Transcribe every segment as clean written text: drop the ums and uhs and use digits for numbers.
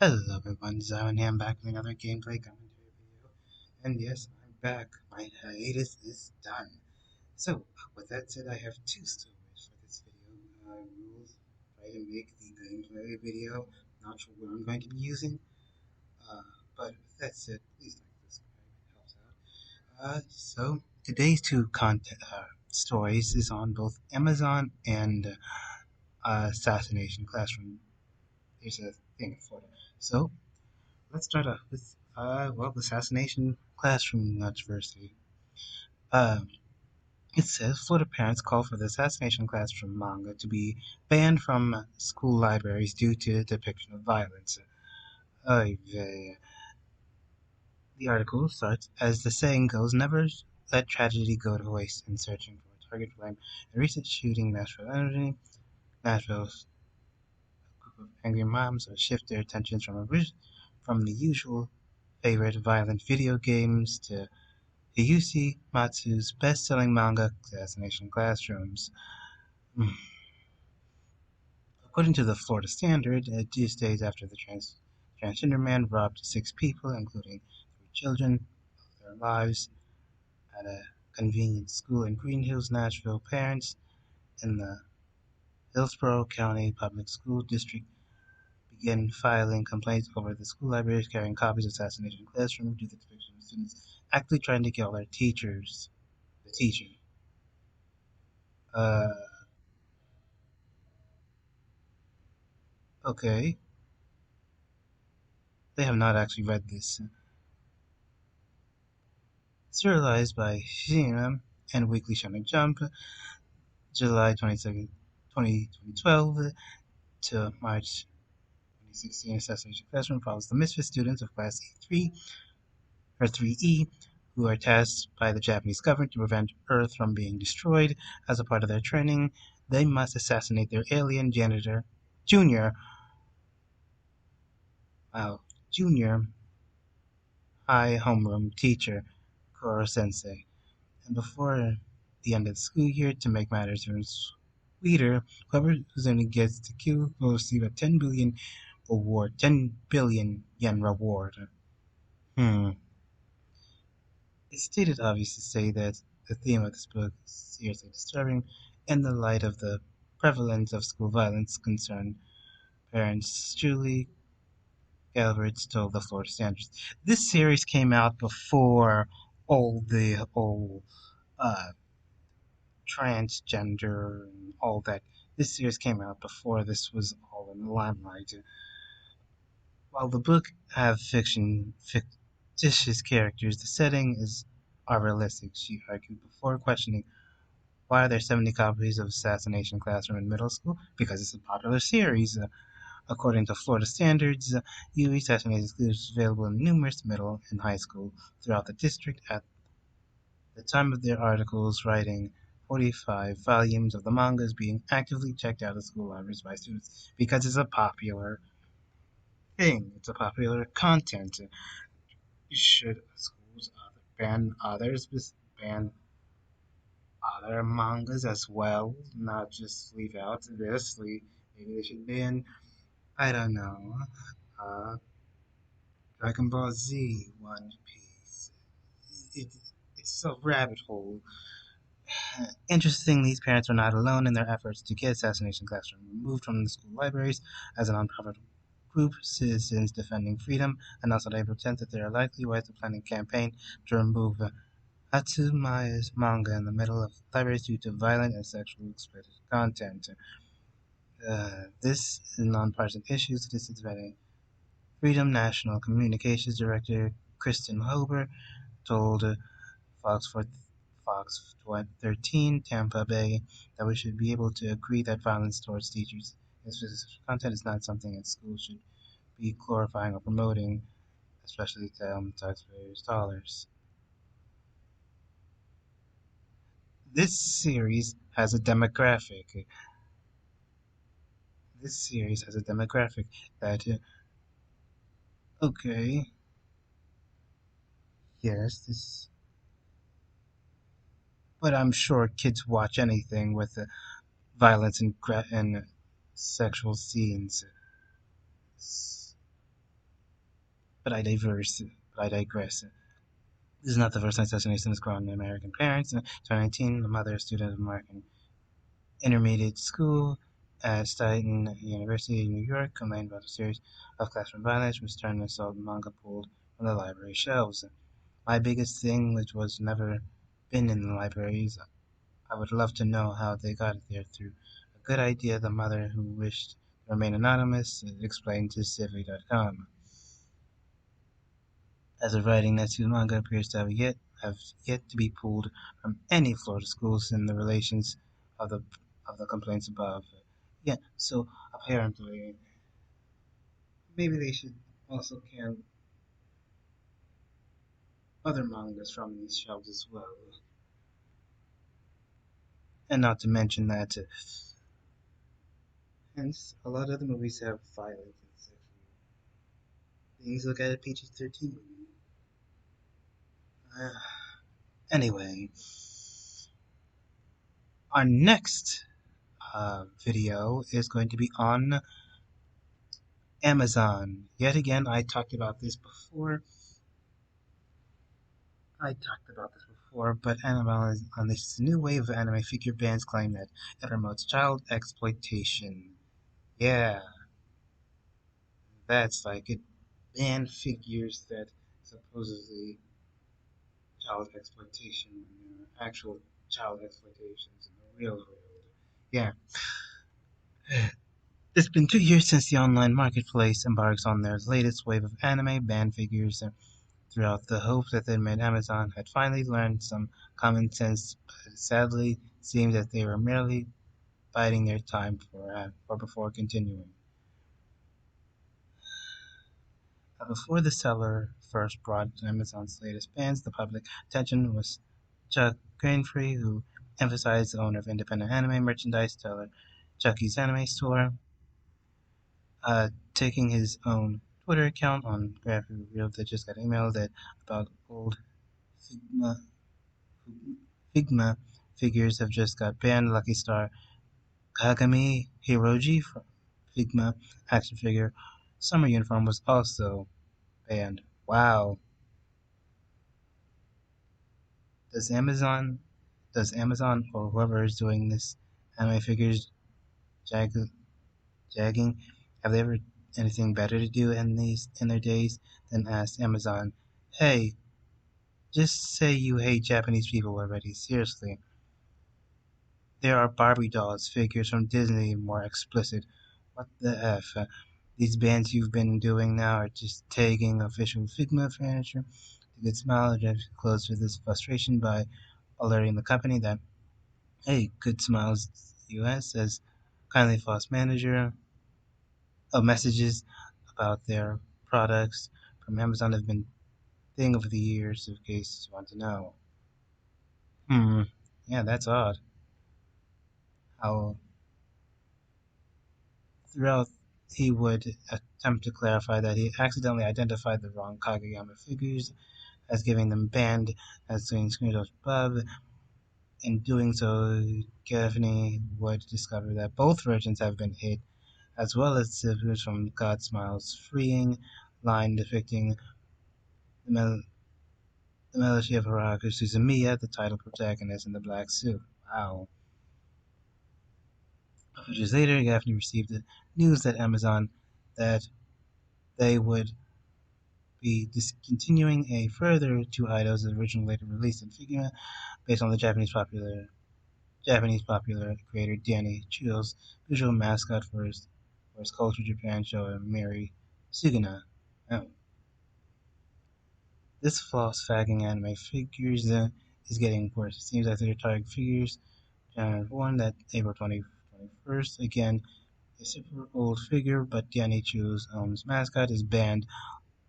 Hello everyone, Zion here. I'm back with another gameplay commentary video. And yes, I'm back. My hiatus is done. So, with that said, I have two stories for this video. We will try to make the gameplay video. Not sure what I'm going to be using. Uh, but with that said, please like this, subscribe, it helps out. So, today's two content stories is on both Amazon and Assassination Classroom. There's a thing for it. So, let's start off with, the Assassination Classroom controversy. Um, it says Florida parents call for the Assassination Classroom manga to be banned from school libraries due to depiction of violence. The article starts, as the saying goes, never let tragedy go to waste in searching for a target for blame. A recent shooting in Nashville's group of angry moms will shift their attentions from the usual favorite violent video games to Hiyushi Matsu's best-selling manga Assassination Classrooms. According to the Florida Standard, 2 days after the transgender man robbed 6 people, including 3 children, of their lives at a convenience school in Green Hills, Nashville, parents in the Hillsborough County Public School District began filing complaints over the school libraries carrying copies of Assassination Classroom due to the depiction of students actively trying to kill their teachers. The teacher. Uh, okay. They have not actually read this. Serialized by Shima and Weekly Shonen Jump, July 22nd, 2012 to March 2016. Assassination Classroom follows the misfit students of Class E3 or 3E who are tasked by the Japanese government to prevent Earth from being destroyed. As a part of their training, they must assassinate their alien junior, wow, junior high homeroom teacher, Koro Sensei. And before the end of the school year, to make matters even sweeter, whoever only gets the kill will receive a 10 billion yen reward. Hmm. It's stated obvious to say that the theme of this book is seriously disturbing in the light of the prevalence of school violence concern parents. Julie Galbraith told the Florida Standards. This series came out before all the old transgender and all that. This series came out before this was all in the limelight. While the book have fictitious characters, the setting is are realistic, she argued before questioning why are there 70 copies of Assassination Classroom in middle school? Because it's a popular series. According to Florida standards, UE Assassination is available in numerous middle and high school throughout the district at the time of their articles writing. 45 volumes of the manga is being actively checked out of school libraries by students because it's a popular thing. It's a popular content. Should schools ban ban other mangas as well? Not just leave out this. Maybe they should ban, I don't know, uh, Dragon Ball Z, One Piece. It, it's a rabbit hole. Interesting, these parents are not alone in their efforts to get Assassination Classroom removed from the school libraries. As a nonprofit group, Citizens Defending Freedom announced on April 10th that they are likely to plan a campaign to remove Atsumaya's manga in the middle of libraries due to violent and sexually explicit content. This is a nonpartisan issue. Citizens Defending Freedom National Communications Director Kristen Hober told Fox for Fox 13 Tampa Bay that we should be able to agree that violence towards teachers and specific content is not something that schools should be glorifying or promoting, especially to taxpayers' dollars. This series has a demographic. This series has a demographic that, okay, yes, this, but I'm sure kids watch anything with violence and sexual scenes. But I diverse. But I digress. This is not the first time assassination has grown American parents. In 2019, a mother, a student of American intermediate school at Stuyton University in New York, complained about a series of classroom violence, which turned assault manga pulled from the library shelves. My biggest thing, which was never been in the libraries, I would love to know how they got it there through a good idea. The mother, who wished to remain anonymous, explained to Civi.com. As of writing, Netsu's manga appears to have yet to be pulled from any Florida schools in the relations of the of the complaints above. Yeah, so apparently maybe they should also can other mangas from these shelves as well. And not to mention that, hence, a lot of the movies have violence and sexual things. Look at a PG-13 movie. Uh, anyway, our next video is going to be on Amazon. Yet again, I talked about this before, but Amazon is on this new wave of anime figure bans claim that it promotes child exploitation. Yeah, that's like it banned figures that supposedly child exploitation when there are actual child exploitations in the real world. Yeah. It's been 2 years since the online marketplace embarks on their latest wave of anime banned figures throughout the hope that they made Amazon had finally learned some common sense, but sadly it seemed that they were merely biding their time for before continuing. Before the seller first brought Amazon's latest bans, the public attention was Chuck Greenfree, who emphasized the owner of independent anime merchandise seller Chucky's Anime Store, taking his own Twitter account on Graphic revealed that just got emailed that about old Figma Figma figures have just got banned. Lucky Star Kagami Hiroji from Figma action figure summer uniform was also banned. Wow. Does Amazon does Amazon or whoever is doing this anime figures jag, jagging have they ever anything better to do in their days than ask Amazon, hey, just say you hate Japanese people already, seriously. There are Barbie dolls, figures from Disney, more explicit. What the F? These bands you've been doing now are just tagging official Figma furniture to get Smile address close to this frustration by alerting the company that, hey, Good Smiles US as kindly false manager of messages about their products from Amazon have been thing over the years in case you want to know. Hmm. Yeah, that's odd. How throughout he would attempt to clarify that he accidentally identified the wrong Kageyama figures as giving them banned as doing screenshots above. In doing so, Gaffney would discover that both versions have been hit, as well as figures from God Smiles Freeing line depicting the, the melody of Haruka Suzumiya, the title protagonist in the black suit. Wow. A few years later, Gaffney received the news that Amazon that they would be discontinuing a further two idols originally later released in Figure based on the Japanese popular creator Danny Chill's visual mascot for his Culture Japan show Mary Suguna. Oh, this false fagging anime figures is getting worse. It seems like they're targeting figures born that April 21st. Again, a super old figure, but Danny Chu's mascot is banned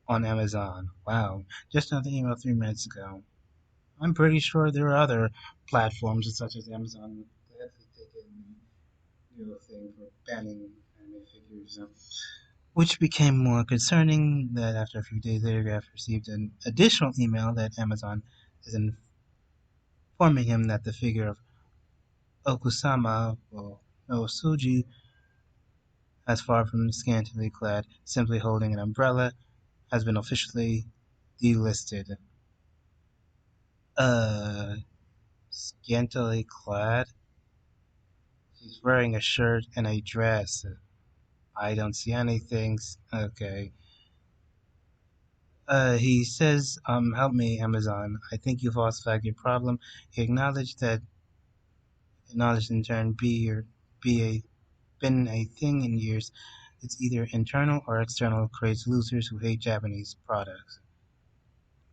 on Amazon. Wow, just another email 3 minutes ago. I'm pretty sure there are other platforms such as Amazon that have taken thing for banning anime figures, which became more concerning that after a few days later, Graf received an additional email that Amazon is informing him that the figure of Okusama, well, no Suji, as far from scantily clad, simply holding an umbrella, has been officially delisted. Uh, Scantily clad, she's wearing a shirt and a dress. I don't see anything. Okay. He says, help me, Amazon. I think you've falsified your problem. He acknowledged in turn be a been a thing in years. It's either internal or external, creates losers who hate Japanese products.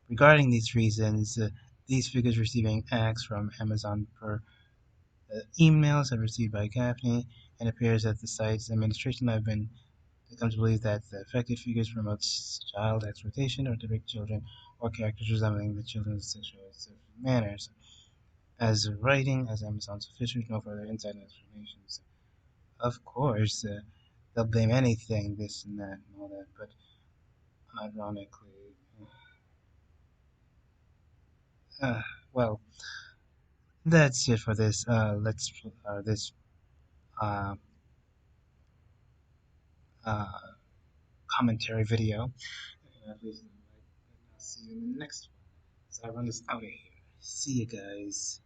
Regarding these reasons, these figures receiving acts from Amazon per emails have received by Gaffney, and appears that the site's administration have been come to believe that the affected figures promote child exploitation or depict children or characters resembling the children's sexual manners. As writing as Amazon's officials, no further insight and explanations. Of course, they'll blame anything, this and that and all that, but ironically, uh, well, that's it for this. Let's this uh, uh, commentary video. Please, I'll see you in the next one. So I run this out of here. See you guys.